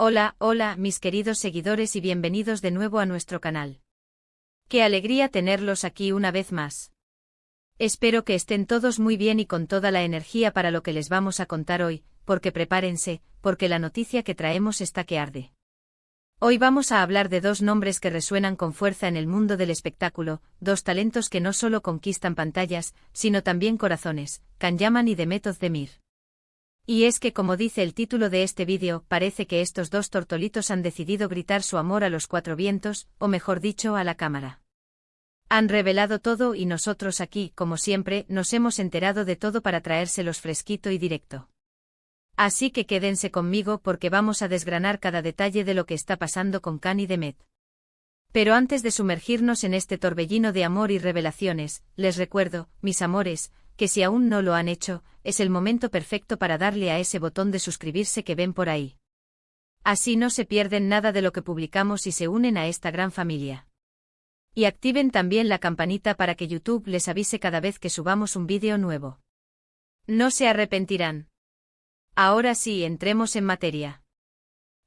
Hola, hola, mis queridos seguidores y bienvenidos de nuevo a nuestro canal. Qué alegría tenerlos aquí una vez más. Espero que estén todos muy bien y con toda la energía para lo que les vamos a contar hoy, porque prepárense, porque la noticia que traemos está que arde. Hoy vamos a hablar de dos nombres que resuenan con fuerza en el mundo del espectáculo, dos talentos que no solo conquistan pantallas, sino también corazones, Can Yaman y Demet Özdemir. Y es que como dice el título de este vídeo, parece que estos dos tortolitos han decidido gritar su amor a los cuatro vientos, o mejor dicho, a la cámara. Han revelado todo y nosotros aquí, como siempre, nos hemos enterado de todo para traérselos fresquito y directo. Así que quédense conmigo porque vamos a desgranar cada detalle de lo que está pasando con Can y Demet. Pero antes de sumergirnos en este torbellino de amor y revelaciones, les recuerdo, mis amores, que si aún no lo han hecho, es el momento perfecto para darle a ese botón de suscribirse que ven por ahí. Así no se pierden nada de lo que publicamos y se unen a esta gran familia. Y activen también la campanita para que YouTube les avise cada vez que subamos un vídeo nuevo. No se arrepentirán. Ahora sí, entremos en materia.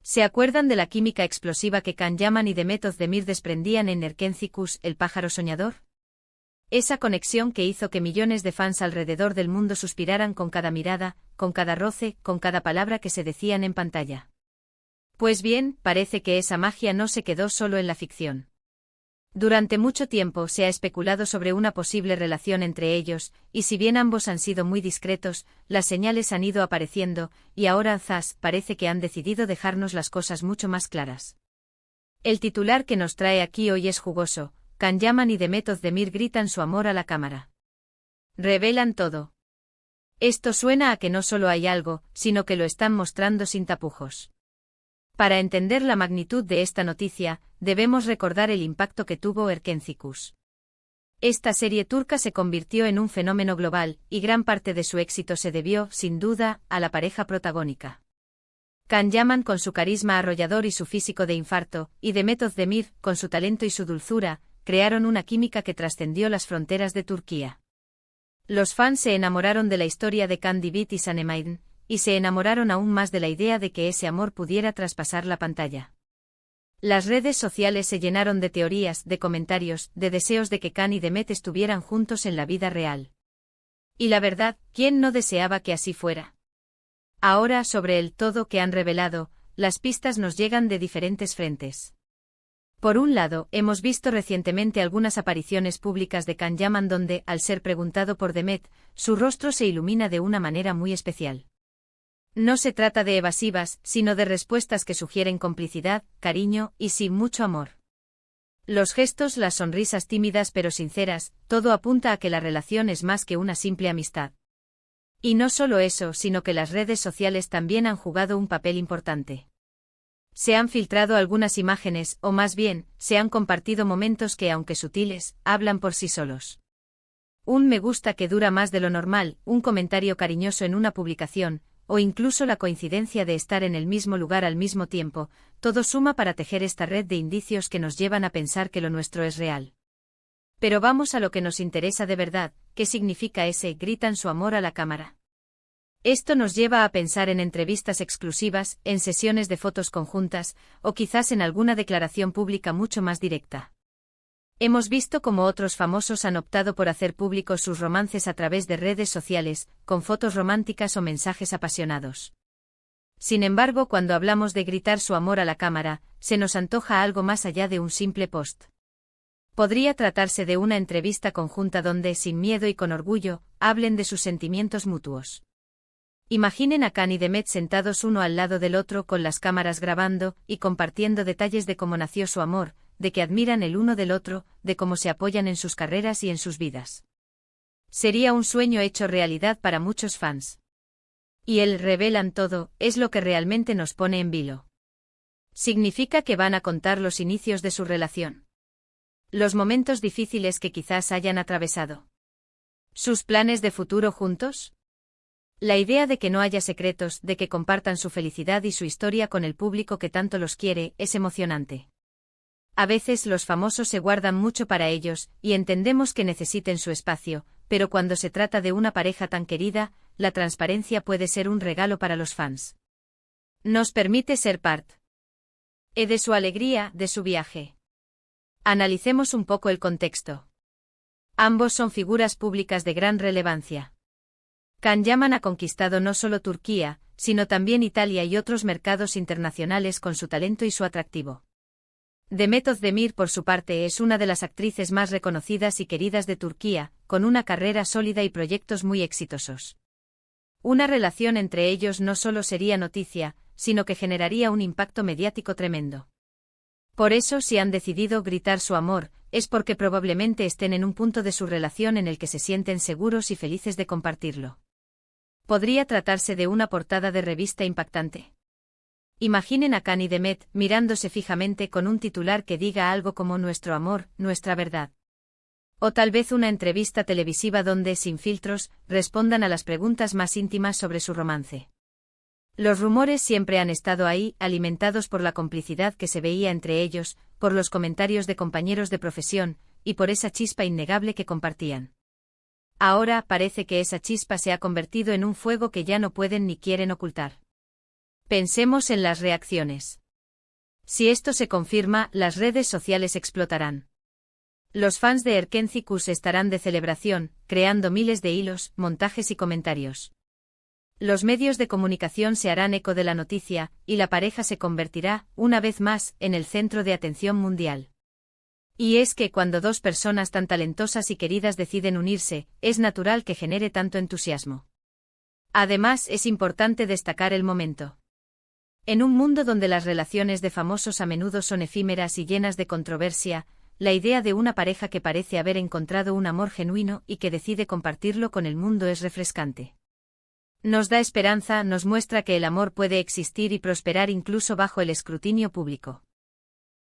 ¿Se acuerdan de la química explosiva que Can Yaman y Demet Özdemir desprendían en Erkencikus, el pájaro soñador? Esa conexión que hizo que millones de fans alrededor del mundo suspiraran con cada mirada, con cada roce, con cada palabra que se decían en pantalla. Pues bien, parece que esa magia no se quedó solo en la ficción. Durante mucho tiempo se ha especulado sobre una posible relación entre ellos, y si bien ambos han sido muy discretos, las señales han ido apareciendo, y ahora zas, parece que han decidido dejarnos las cosas mucho más claras. El titular que nos trae aquí hoy es jugoso. Can Yaman y Demet Özdemir gritan su amor a la cámara. Revelan todo. Esto suena a que no solo hay algo, sino que lo están mostrando sin tapujos. Para entender la magnitud de esta noticia, debemos recordar el impacto que tuvo Erkencikus. Esta serie turca se convirtió en un fenómeno global, y gran parte de su éxito se debió, sin duda, a la pareja protagónica. Can Yaman con su carisma arrollador y su físico de infarto, y Demet Özdemir, con su talento y su dulzura, crearon una química que trascendió las fronteras de Turquía. Los fans se enamoraron de la historia de Can Divit y Sanemaiden, y se enamoraron aún más de la idea de que ese amor pudiera traspasar la pantalla. Las redes sociales se llenaron de teorías, de comentarios, de deseos de que Can y Demet estuvieran juntos en la vida real. Y la verdad, ¿quién no deseaba que así fuera? Ahora, sobre el todo que han revelado, las pistas nos llegan de diferentes frentes. Por un lado, hemos visto recientemente algunas apariciones públicas de Can Yaman donde, al ser preguntado por Demet, su rostro se ilumina de una manera muy especial. No se trata de evasivas, sino de respuestas que sugieren complicidad, cariño y sí, mucho amor. Los gestos, las sonrisas tímidas pero sinceras, todo apunta a que la relación es más que una simple amistad. Y no solo eso, sino que las redes sociales también han jugado un papel importante. Se han filtrado algunas imágenes, o más bien, se han compartido momentos que, aunque sutiles, hablan por sí solos. Un me gusta que dura más de lo normal, un comentario cariñoso en una publicación, o incluso la coincidencia de estar en el mismo lugar al mismo tiempo, todo suma para tejer esta red de indicios que nos llevan a pensar que lo nuestro es real. Pero vamos a lo que nos interesa de verdad, ¿qué significa ese gritan su amor a la cámara? Esto nos lleva a pensar en entrevistas exclusivas, en sesiones de fotos conjuntas, o quizás en alguna declaración pública mucho más directa. Hemos visto cómo otros famosos han optado por hacer públicos sus romances a través de redes sociales, con fotos románticas o mensajes apasionados. Sin embargo, cuando hablamos de gritar su amor a la cámara, se nos antoja algo más allá de un simple post. Podría tratarse de una entrevista conjunta donde, sin miedo y con orgullo, hablen de sus sentimientos mutuos. Imaginen a Can y Demet sentados uno al lado del otro con las cámaras grabando y compartiendo detalles de cómo nació su amor, de que admiran el uno del otro, de cómo se apoyan en sus carreras y en sus vidas. Sería un sueño hecho realidad para muchos fans. Y el revelan todo, es lo que realmente nos pone en vilo. Significa que van a contar los inicios de su relación. Los momentos difíciles que quizás hayan atravesado. ¿Sus planes de futuro juntos? La idea de que no haya secretos, de que compartan su felicidad y su historia con el público que tanto los quiere, es emocionante. A veces los famosos se guardan mucho para ellos, y entendemos que necesiten su espacio, pero cuando se trata de una pareja tan querida, la transparencia puede ser un regalo para los fans. Nos permite ser parte De su alegría, de su viaje. Analicemos un poco el contexto. Ambos son figuras públicas de gran relevancia. Can Yaman ha conquistado no solo Turquía, sino también Italia y otros mercados internacionales con su talento y su atractivo. Demet Özdemir, por su parte, es una de las actrices más reconocidas y queridas de Turquía, con una carrera sólida y proyectos muy exitosos. Una relación entre ellos no solo sería noticia, sino que generaría un impacto mediático tremendo. Por eso, si han decidido gritar su amor, es porque probablemente estén en un punto de su relación en el que se sienten seguros y felices de compartirlo. ¿Podría tratarse de una portada de revista impactante? Imaginen a Can y Demet mirándose fijamente con un titular que diga algo como nuestro amor, nuestra verdad. O tal vez una entrevista televisiva donde, sin filtros, respondan a las preguntas más íntimas sobre su romance. Los rumores siempre han estado ahí, alimentados por la complicidad que se veía entre ellos, por los comentarios de compañeros de profesión, y por esa chispa innegable que compartían. Ahora parece que esa chispa se ha convertido en un fuego que ya no pueden ni quieren ocultar. Pensemos en las reacciones. Si esto se confirma, las redes sociales explotarán. Los fans de Erken Cikus estarán de celebración, creando miles de hilos, montajes y comentarios. Los medios de comunicación se harán eco de la noticia, y la pareja se convertirá, una vez más, en el centro de atención mundial. Y es que cuando dos personas tan talentosas y queridas deciden unirse, es natural que genere tanto entusiasmo. Además, es importante destacar el momento. En un mundo donde las relaciones de famosos a menudo son efímeras y llenas de controversia, la idea de una pareja que parece haber encontrado un amor genuino y que decide compartirlo con el mundo es refrescante. Nos da esperanza, nos muestra que el amor puede existir y prosperar incluso bajo el escrutinio público.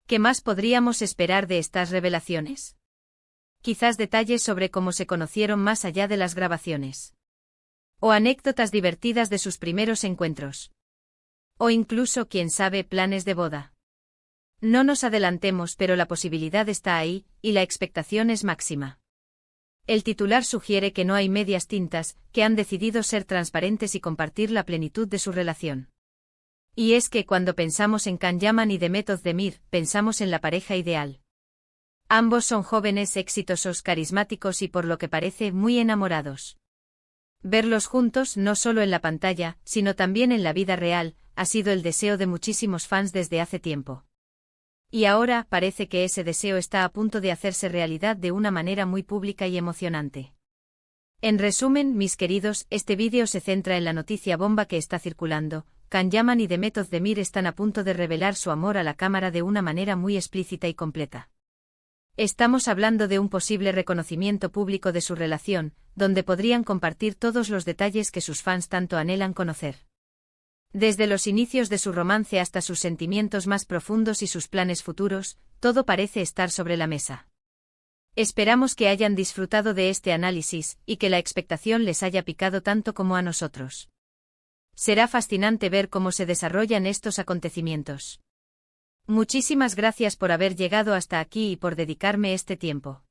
¿Qué más podríamos esperar de estas revelaciones? Quizás detalles sobre cómo se conocieron más allá de las grabaciones. O anécdotas divertidas de sus primeros encuentros. O incluso, quién sabe, planes de boda. No nos adelantemos, pero la posibilidad está ahí, y la expectación es máxima. El titular sugiere que no hay medias tintas, que han decidido ser transparentes y compartir la plenitud de su relación. Y es que cuando pensamos en Can Yaman y Demet Özdemir, pensamos en la pareja ideal. Ambos son jóvenes, exitosos, carismáticos y por lo que parece muy enamorados. Verlos juntos, no solo en la pantalla, sino también en la vida real, ha sido el deseo de muchísimos fans desde hace tiempo. Y ahora parece que ese deseo está a punto de hacerse realidad de una manera muy pública y emocionante. En resumen, mis queridos, este vídeo se centra en la noticia bomba que está circulando. Can Yaman y Demet Özdemir están a punto de revelar su amor a la cámara de una manera muy explícita y completa. Estamos hablando de un posible reconocimiento público de su relación, donde podrían compartir todos los detalles que sus fans tanto anhelan conocer. Desde los inicios de su romance hasta sus sentimientos más profundos y sus planes futuros, todo parece estar sobre la mesa. Esperamos que hayan disfrutado de este análisis, y que la expectación les haya picado tanto como a nosotros. Será fascinante ver cómo se desarrollan estos acontecimientos. Muchísimas gracias por haber llegado hasta aquí y por dedicarme este tiempo.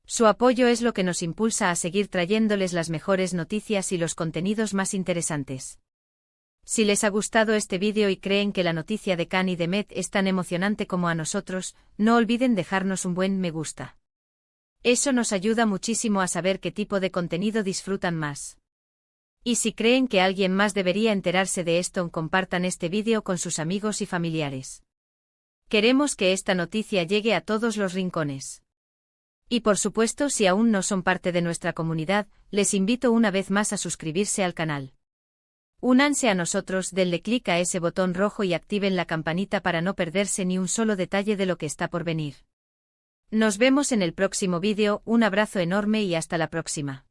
Su apoyo es lo que nos impulsa a seguir trayéndoles las mejores noticias y los contenidos más interesantes. Si les ha gustado este vídeo y creen que la noticia de Can y Demet es tan emocionante como a nosotros, no olviden dejarnos un buen me gusta. Eso nos ayuda muchísimo a saber qué tipo de contenido disfrutan más. Y si creen que alguien más debería enterarse de esto, compartan este vídeo con sus amigos y familiares. Queremos que esta noticia llegue a todos los rincones. Y por supuesto, si aún no son parte de nuestra comunidad, les invito una vez más a suscribirse al canal. Únanse a nosotros, denle clic a ese botón rojo y activen la campanita para no perderse ni un solo detalle de lo que está por venir. Nos vemos en el próximo vídeo, un abrazo enorme y hasta la próxima.